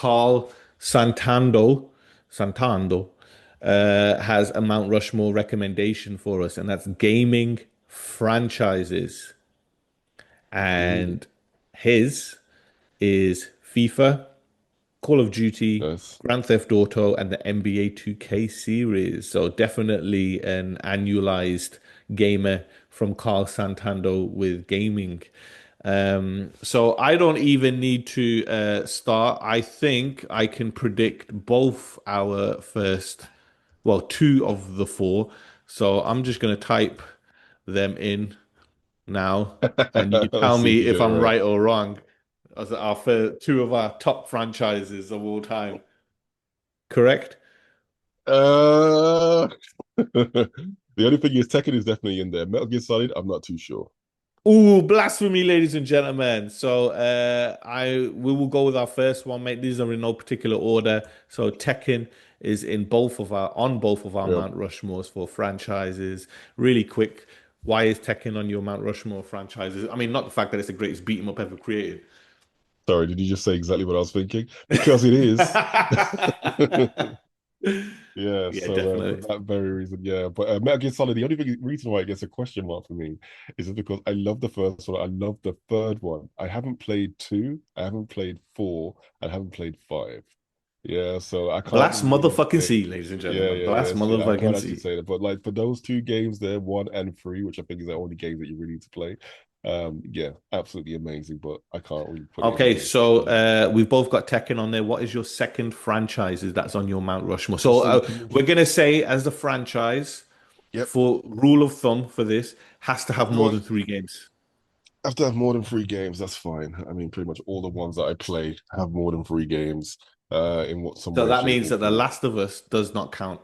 Carl Santando has a Mount Rushmore recommendation for us, and that's gaming franchises. Ooh, And his is FIFA, Call of Duty, yes. Grand Theft Auto, and the NBA 2K series. So definitely an annualized gamer from Carl Santando with gaming. So I don't even need to start. I think I can predict both our first, well, two of the four. So I'm just going to type them in now, and you Let's tell see if me you get if it I'm right. right or wrong. As our two of our top franchises of all time, correct? Uh, the only thing is Tekken is definitely in there. Metal Gear Solid, I'm not too sure. Ooh, blasphemy, ladies and gentlemen. So we will go with our first one, mate. These are in no particular order. So Tekken is in both of our Yep. Mount Rushmores for franchises. Really quick, why is Tekken on your Mount Rushmore franchises? I mean, not the fact that it's the greatest beat 'em up ever created. Sorry, did you just say exactly what I was thinking? Because it is. Yeah, Yeah, so for definitely. that very reason, yeah. But Metal Gear Solid, the only reason why it gets a question mark for me is just because I love the first one. I love the third one. I haven't played two, I haven't played four, I haven't played five. Yeah, so I can't Blast really motherfucking say. C, ladies and Yeah, gentlemen. yeah, Blast yeah. So I can't motherfucking actually C. say that. But like for those two games there, one and three, which I think is the only games that you really need to play. Yeah, absolutely amazing. But I can't really put it in Okay, one so category. we've both got Tekken on there. What is your second franchises that's on your Mount Rushmore? So So can you? we're gonna say as the franchise Yep. for rule of thumb for this has to have Go more on. than three games. I have to have more than three games. That's fine. I mean, pretty much all the ones that I play have more than three games, in what some So way, that shape, means or that The form. Last of Us does not count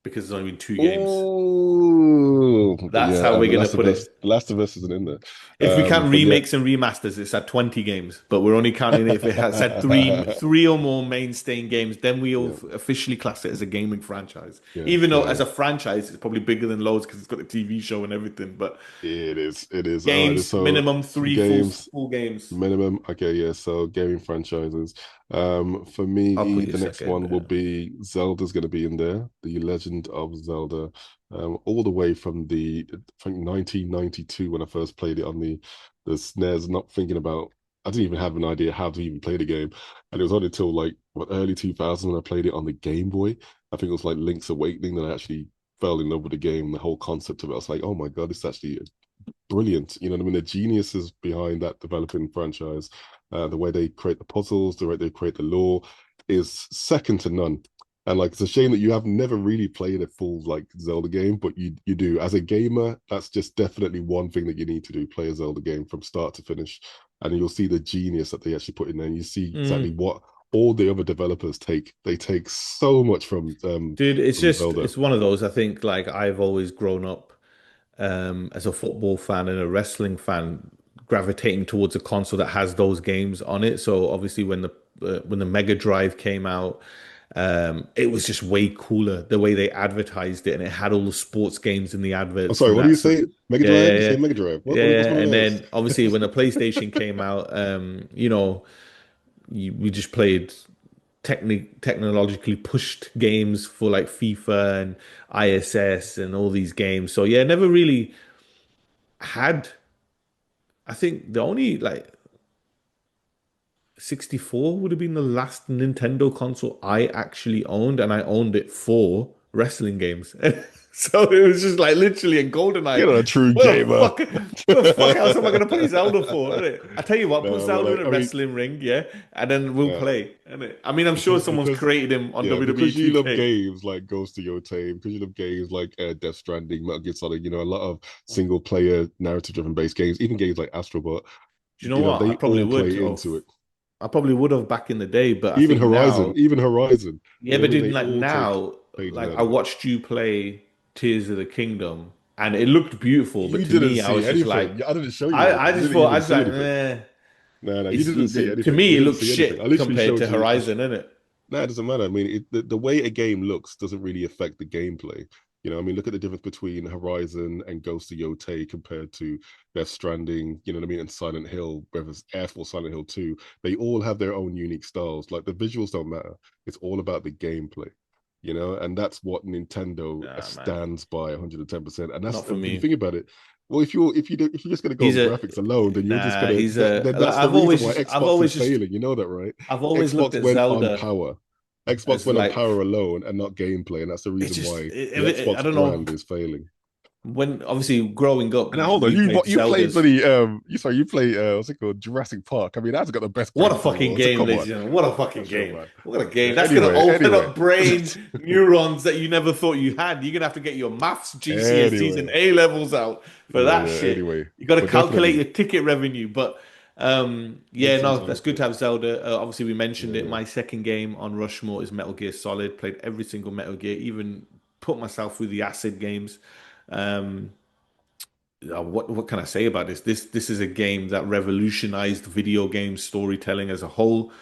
because there's only been two games. Oh, but That's how yeah, we're gonna put it. The Last of Us isn't in there. If we count But yeah, remakes and remasters, it's at 20 games, but we're only counting it if it has had three or more mainstay games, then we'll yeah, officially class it as a gaming franchise. yeah, Even though yeah, as yeah. a franchise, it's probably bigger than loads because it's got a TV show and everything. But It is. It is. All right. games, So minimum for three games, full games. minimum. Okay, yeah. So gaming franchises. For I'll put me, your the next second one will there. be Zelda's going to be in there. The Legend of Zelda, all the way from I think 1992 when I first played it on the SNES. Not thinking about. I didn't even have an idea how to even play the game, and it was only until like what early 2000 when I played it on the Game Boy. I think it was like Link's Awakening that I actually fell in love with the game. The whole concept of it. I was like, oh my god, it's actually brilliant. You know what I mean? The geniuses behind that developing franchise, the way they create the puzzles, the way they create the lore is second to none. And like it's a shame that you have never really played a full like Zelda game, but you do. As a gamer, that's just definitely one thing that you need to do, play a Zelda game from start to finish. And you'll see the genius that they actually put in there. And you see exactly Mm. what all the other developers take. They take so much Dude, Zelda. it's one of those. I think like I've always grown up as a football fan and a wrestling fan, gravitating towards a console that has those games on it. So obviously, when the Mega Drive came out, it was just way cooler the way they advertised it, and it had all the sports games in the I'm adverts sorry, and what do you that. So say? Mega yeah, Drive? You yeah, say Mega Drive? yeah, What's yeah. one of And those? then obviously when the PlayStation came out, we just played technologically pushed games for like FIFA and ISS and all these games. So yeah, never really had. I think the only like 64 would have been the last Nintendo console I actually owned, and I owned it for wrestling games. So it was just like literally a GoldenEye. You're not a true What the gamer. fuck? What the fuck else am I gonna play Zelda for? Innit? I tell you what, put No, but Zelda in like a I mean, wrestling ring, yeah, and then we'll no, play. Innit? I mean, I'm sure someone's because created him on yeah, WWE because you love 2K. games like Ghost of Your Tame, because you love games like Death Stranding, Metal Gear Solid, a lot of single player narrative driven based games, even games like Astrobot, Do you know what? they all play into it. I probably would have back in the day, but I think now. Even Horizon, Yeah, what I but mean? dude, They like all take now, pages like out I of it. watched you play Tears of the Kingdom, and it looked beautiful, but You to didn't me, I see was just anything. like, I didn't show you anything. I You just didn't thought, I even was see like, anything. No, no, you didn't see to anything. me, You it didn't looks see anything. I shit literally compared showed to you. Horizon, innit? No, it doesn't matter. I mean, the way a game looks doesn't really affect the gameplay. I mean, look at the difference between Horizon and Ghost of Yotei compared to Death Stranding, you know what I mean, and Silent Hill, whether it's Air Force Silent Hill 2. They all have their own unique styles. Like the visuals don't matter. It's all about the gameplay, and that's what Nintendo Nah, man, stands by 110%. And that's not for when you me. think about it. Well, if you're just gonna go He's on a graphics alone, then you're just nah. gonna He's then like, that's the reason why I've Xbox always is just failing. You know that, right? I've always looked Xbox at went on Zelda power. Xbox as went on like power alone and not gameplay, and that's the it reason just why the I Xbox don't know. brand is failing. When obviously growing up, And hold on, we played you played Zeldas. bloody you play what's it called, Jurassic Park. I mean, that's got the best What a graphics in the fucking world. So game, come ladies on, and gentlemen. What a fucking sure, game. man. What a Yeah. game. That's gonna Anyway, open anyway, up brain neurons that you never thought you had. You're gonna have to get your maths, GCSEs, and anyway, A levels out for yeah, that yeah. shit. Anyway, You got to but calculate definitely your ticket revenue. But take yeah, some no, time that's for good it. to have Zelda. Obviously, we mentioned Yeah, it. yeah. My second game on Rushmore is Metal Gear Solid. Played every single Metal Gear, even put myself through the acid games. Um, what can I say about this? This is a game that revolutionized video game storytelling as a whole.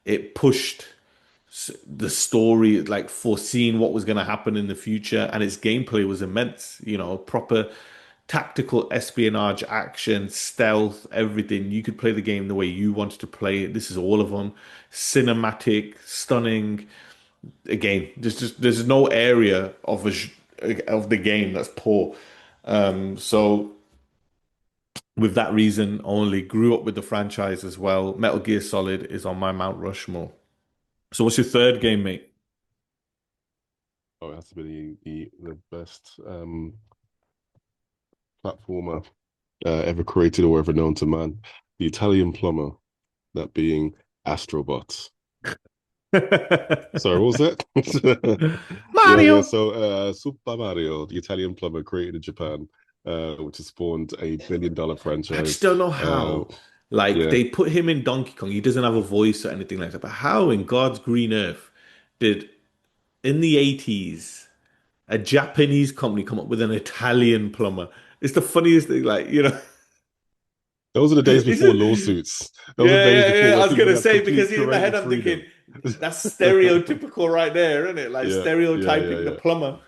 It pushed the story, like foreseeing what was going to happen in the future, and its gameplay was immense. Proper tactical espionage, action, stealth, everything. You could play the game the way you wanted to play it. This is all of them. Cinematic, stunning. Again, there's no area of the game that's poor. So with that reason only, grew up with the franchise as well. Metal Gear Solid is on my Mount Rushmore. So what's your third game, mate? Oh, it has to be the best platformer ever created or ever known to man. The Italian plumber, that being Astrobots. Sorry, what was that? Yeah, yeah. Mario. So, Super Mario, the Italian plumber created in Japan, which has spawned $1 billion I just franchise. don't know Uh, how. Like yeah, they put him in Donkey Kong. He doesn't have a voice or anything like that. But how in God's green earth did in the 80s a Japanese company come up with an Italian plumber? It's the funniest thing. those are the days It's before just, lawsuits. Those are the yeah, days yeah, before yeah. I where was people gonna had say because complete in my head creative I'm thinking freedom. that's stereotypical right there, isn't it? Like Yeah, yeah, yeah, stereotyping the yeah. plumber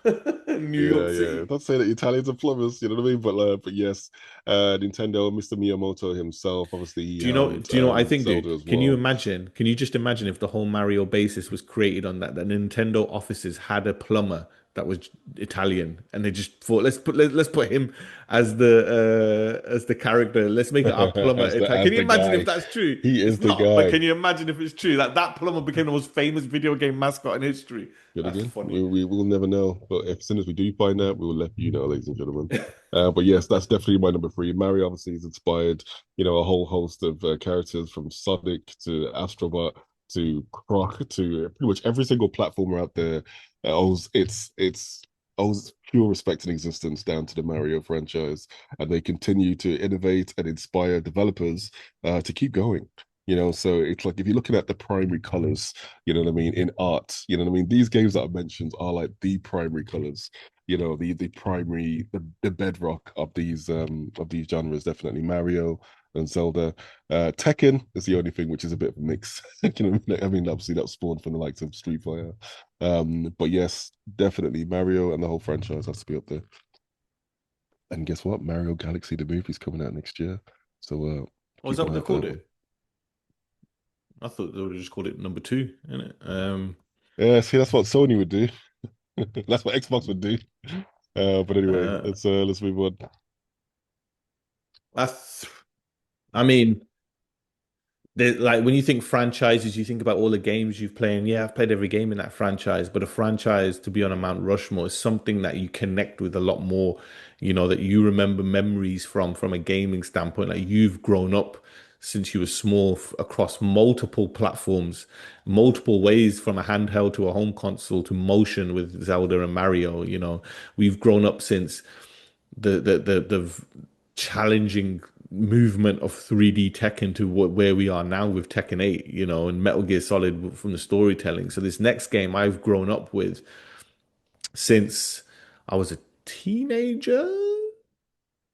in New York Yeah, yeah. City. Not saying that Italians are plumbers, you know what I mean? But yes, Nintendo, Mr. Miyamoto himself, obviously he Do you know? helmed Do you know what I think, Zelda dude? as well. Can you just imagine if the whole Mario basis was created on that? That Nintendo offices had a plumber that was Italian, and they just thought, let's put him as the character. Let's make it our plumber as the Italian. as Can you the imagine if guy. that's true? He It's is the not, but guy. can you imagine if it's true that plumber became the most famous video game mascot in history? Good That's again. funny. We will never know, but as soon as we do find out, we will let you know, ladies and gentlemen. But yes, that's definitely my number three. Mario obviously has inspired, a whole host of characters from Sonic to Astrobot to Croc to pretty much every single platformer out there. Owes pure respect and existence down to the Mario franchise, and they continue to innovate and inspire developers to keep going. So it's like if you're looking at the primary colors, you know what I mean, in art, you know what I mean. These games that I mentioned are like the primary colors, the primary, the bedrock of these genres. Definitely Mario and Zelda. Tekken is the only thing which is a bit of a mix. I mean, obviously that spawned from the likes of Street Fighter. But yes, definitely Mario and the whole franchise has to be up there. And guess what? Mario Galaxy the movie's coming out next year, so Oh, is keep that an what eye they out for called that one. it? I thought they would have just called it number two, innit? Yeah, see, that's what Sony would do. That's what Xbox would do. But anyway, Uh, let's move on. that's, I mean. Like when you think franchises, you think about all the games you've played. And yeah, I've played every game in that franchise, but a franchise to be on a Mount Rushmore is something that you connect with a lot more, that you remember memories from a gaming standpoint. Like you've grown up since you were small across multiple platforms, multiple ways from a handheld to a home console to motion with Zelda and Mario. We've grown up since the challenging movement of 3D Tekken to where we are now with Tekken 8, and Metal Gear Solid from the storytelling. So this next game I've grown up with since I was a teenager.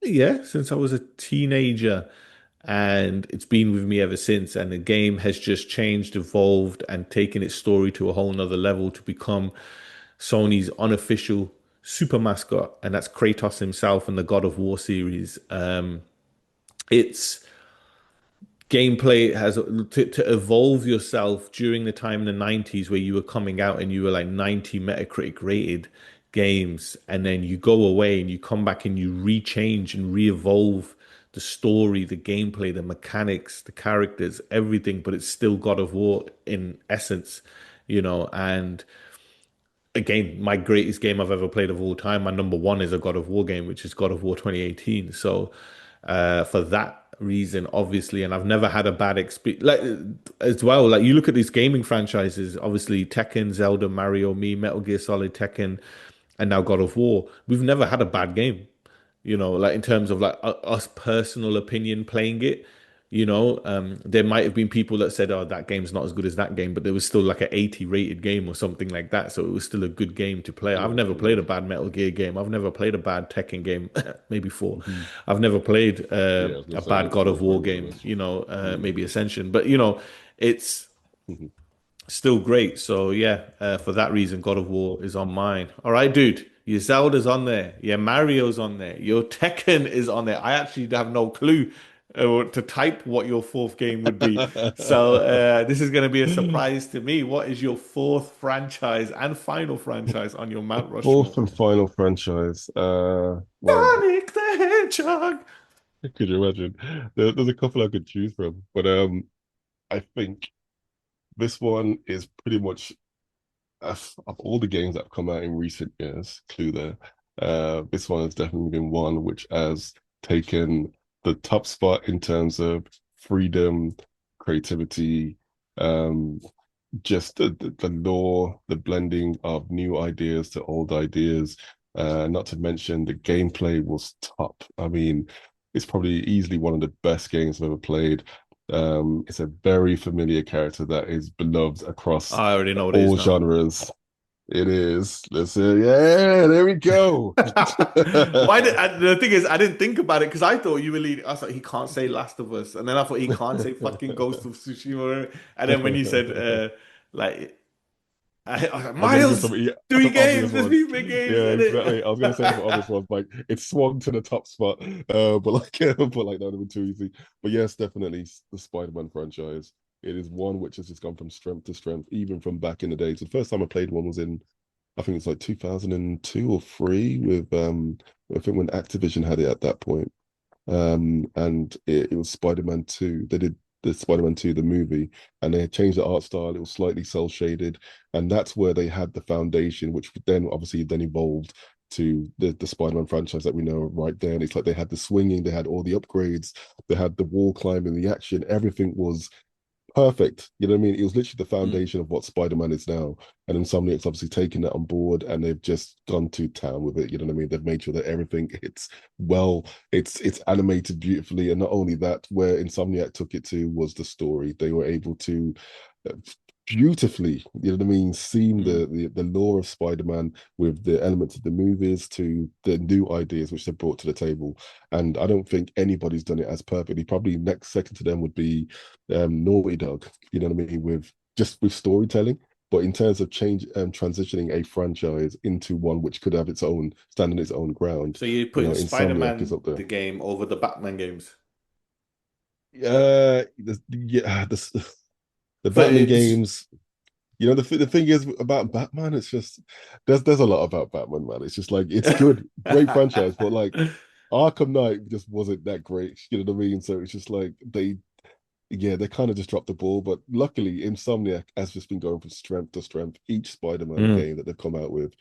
Yeah, since I was a teenager. And it's been with me ever since. And the game has just changed, evolved, and taken its story to a whole nother level to become Sony's unofficial super mascot, and that's Kratos himself and the God of War series. It's gameplay has to evolve yourself during the time in the 90s where you were coming out and you were like 90 Metacritic rated games, and then you go away and you come back and you rechange and re-evolve the story, the gameplay, the mechanics, the characters, everything, but it's still God of War in essence, and again, my greatest game I've ever played of all time, my number one is a God of War game, which is God of War 2018. So, for that reason, obviously, and I've never had a bad experience. Like as well, like you look at these gaming franchises, obviously Tekken, Zelda, Mario, me, Metal Gear Solid, Tekken, and now God of War. We've never had a bad game, like in terms of like us personal opinion playing it. There might have been people that said, "Oh, that game's not as good as that game," but there was still like an 80 rated game or something like that, so it was still a good game to play. I've Yeah, never played indeed. a bad Metal Gear game. I've never played a bad Tekken game, maybe four. Mhm. I've never played Yeah, I was gonna a say bad maybe God four of is War probably one of the game. best. Maybe Mm. Ascension, but it's Mhm. still great. So yeah, for that reason, God of War is on mine. All right, dude. Your Zelda's on there. Your Mario's on there. Your Tekken is on there. I actually have no clue to type what your fourth game would be. So this is going to be a surprise to me. What is your fourth franchise and final franchise on your Mount Fourth Rushmore? and final franchise. Well, Sonic the Hedgehog. could you imagine? There's a couple I could choose from, but I think this one is pretty much of all the games that have come out in recent years, Clue there. This one has definitely been one which has taken the top spot in terms of freedom, creativity, um, just the lore, the blending of new ideas to old ideas. Not to mention the gameplay was top. I mean, it's probably easily one of the best games I've ever played. It's a very familiar character that is beloved across I already know what it is all now. genres. It is. Let's say, yeah, there we go. The thing is, I didn't think about it because I thought you were leading. I was like, he can't say Last of Us, and then I thought he can't say fucking Ghost of Tsushima, and then when you said like, I was like, I was gonna give Miles, three some obvious games, there's ones. three big games, Yeah, and exactly. I was gonna say some it. obvious ones. Like it swung to the top spot, but like, but like that would have been too easy. But yes, definitely the Spider-Man franchise. It is one which has just gone from strength to strength, even from back in the day. So the first time I played one was in, I think it's like 2002 or three with I think when Activision had it at that point. And it was Spider-Man 2. They did the Spider-Man 2, the movie, and they had changed the art style. It was slightly cel shaded, and that's where they had the foundation, which then obviously then evolved to the Spider-Man franchise that we know right there. And it's like they had the swinging, they had all the upgrades, they had the wall climbing, the action, everything was perfect. You know what I mean? It was literally the Mm. foundation of what Spider-Man is now. And Insomniac's obviously taken that on board and they've just gone to town with it. You know what I mean? They've made sure that everything it's well, it's animated beautifully. And not only that, where Insomniac took it to was the story. They were able to uh, beautifully, you know what I mean, seam Mm. the lore of Spider-Man with the elements of the movies to the new ideas which they brought to the table. And I don't think anybody's done it as perfectly. Probably next second to them would be Naughty Dog, you know what I mean, with just with storytelling. But in terms of change transitioning a franchise into one which could have its own stand on its own ground, So you're you know, putting Insomniac is Spider-Man up there. the game over the Batman games? Yeah, the For Batman it's games. You know, the thing is about Batman, it's just there's a lot about Batman, man. It's just like it's good, great franchise, but like Arkham Knight just wasn't that great. You know what I mean? So it's just like they kind of just dropped the ball. But luckily, Insomniac has just been going from strength to strength each Spider-Man Mm. game that they've come out with.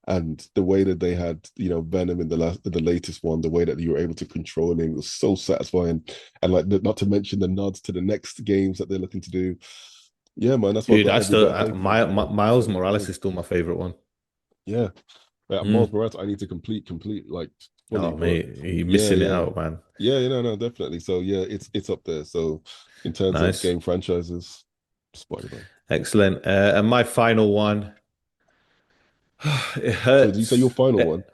And the way that they had, you know, Venom in the latest one, the way that you were able to control him was so satisfying. And like, not to mention the nods to the next games that they're looking to do. Yeah, man, that's why I've Dude, got I every still bit of faith in them. Miles So Morales is still my favorite one. yeah, Miles Mm. Morales, I need to complete like fully. Oh But mate, you're yeah, missing it yeah, out, man. yeah, you know, no, definitely. So yeah, it's up there. So in terms of Nice, game franchises, Spider-Man. excellent. And my final one, it So do you say your hurts. final one?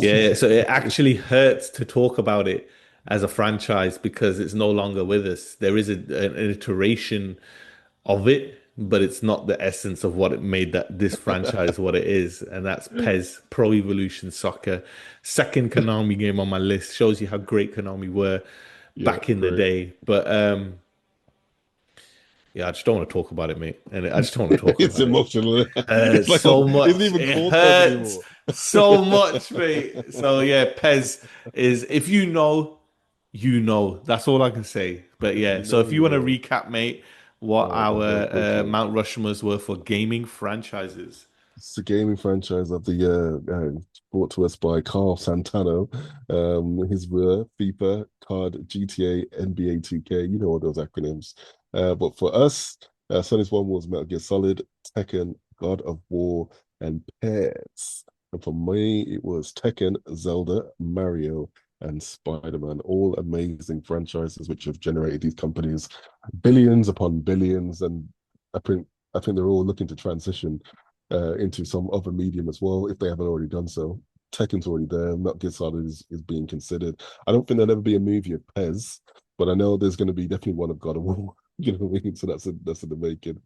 Yeah, so it actually hurts to talk about it as a franchise because it's no longer with us. There is an iteration of it but it's not the essence of what it made that this franchise what it is, and that's PES Pro Evolution Soccer. Second Konami game on my list shows you how great Konami were Yeah, back in the great. day. But yeah, I just don't want to talk about it, mate. And I just don't want to talk It's about it. emotional. It's Hurts like so it isn't much. even It called PES hurts anymore. so much, mate. So yeah, Pez is if you know, you know. That's all I can say. But If yeah, you so know, if you you want to know. recap, mate, what I'll our go quickly. Mount Rushmores were for gaming franchises. It's the gaming franchise of the year, brought to us by Carl Santano. His were FIFA, COD, GTA, NBA 2K. You know all those acronyms. But for us, Sony's one was Metal Gear Solid, Tekken, God of War, and Pairs. And for me, it was Tekken, Zelda, Mario, and Spider-Man. All amazing franchises which have generated these companies billions upon billions. And I think I think they're all looking to transition into some other medium as well, if they haven't already done so. Tekken's already there. Metal Gear Solid is being considered. I don't think there'll ever be a movie of Pez, but I know there's going to be definitely one of God of War. You know what I mean? So that's in the making.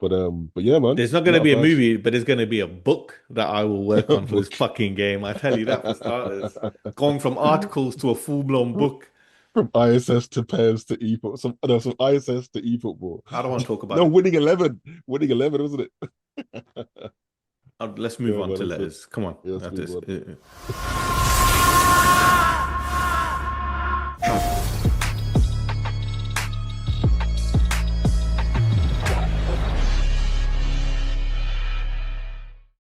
But yeah, man, There's not going to not a be a bad movie, but there's going to be a book that I will work on for this book. fucking game. I tell you that for starters. Going from articles to a full-blown book. From ISS to Pez to eFootball. Some ISS to eFootball. I don't want to talk about No, it. winning 11, wasn't it? Let's move Yeah, on man, to that's it. letters. Come on. Yeah, let's After move this. on.